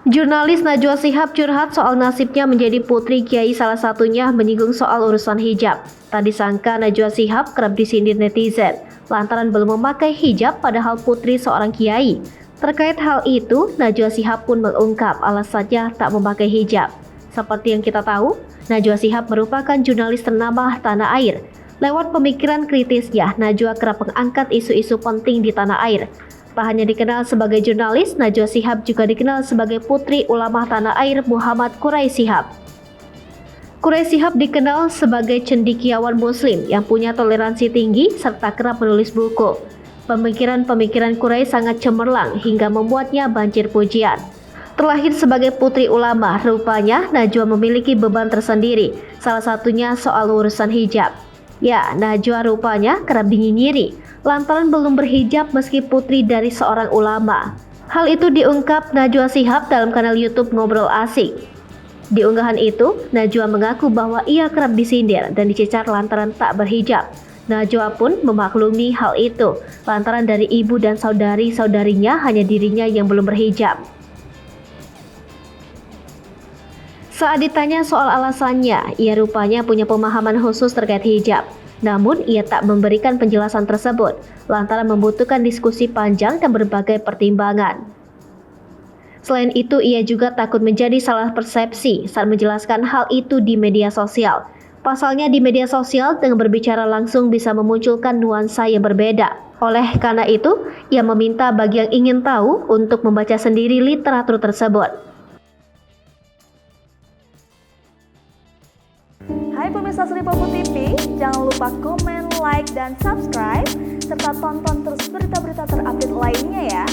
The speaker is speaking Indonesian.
Jurnalis Najwa Shihab curhat soal nasibnya menjadi putri kiai, salah satunya menyinggung soal urusan hijab. Tak disangka Najwa Shihab kerap disindir netizen lantaran belum memakai hijab padahal putri seorang kiai. Terkait hal itu, Najwa Shihab pun mengungkap alasannya tak memakai hijab. Seperti yang kita tahu, Najwa Shihab merupakan jurnalis ternama tanah air. Lewat pemikiran kritisnya, Najwa kerap mengangkat isu-isu penting di tanah air. Tak hanya dikenal sebagai jurnalis, Najwa Shihab juga dikenal sebagai putri ulama tanah air Muhammad Quraish Shihab. Quraish Shihab dikenal sebagai cendekiawan muslim yang punya toleransi tinggi serta kerap menulis buku. Pemikiran-pemikiran Quraish sangat cemerlang hingga membuatnya banjir pujian. Terlahir sebagai putri ulama, rupanya Najwa memiliki beban tersendiri, salah satunya soal urusan hijab. Ya, Najwa rupanya kerap dinyinyiri lantaran belum berhijab meski putri dari seorang ulama. Hal itu diungkap Najwa Shihab dalam kanal YouTube Ngobrol Asik. Di unggahan itu, Najwa mengaku bahwa ia kerap disindir dan dicecar lantaran tak berhijab. Najwa pun memaklumi hal itu lantaran dari ibu dan saudari-saudarinya hanya dirinya yang belum berhijab. Saat ditanya soal alasannya, ia rupanya punya pemahaman khusus terkait hijab. Namun, ia tak memberikan penjelasan tersebut, lantaran membutuhkan diskusi panjang dan berbagai pertimbangan. Selain itu, ia juga takut menjadi salah persepsi saat menjelaskan hal itu di media sosial. Pasalnya di media sosial, dengan berbicara langsung bisa memunculkan nuansa yang berbeda. Oleh karena itu, ia meminta bagi yang ingin tahu untuk membaca sendiri literatur tersebut. Hai pemirsa Sri Popo TV, jangan lupa komen, like, dan subscribe, serta tonton terus berita-berita terupdate lainnya ya.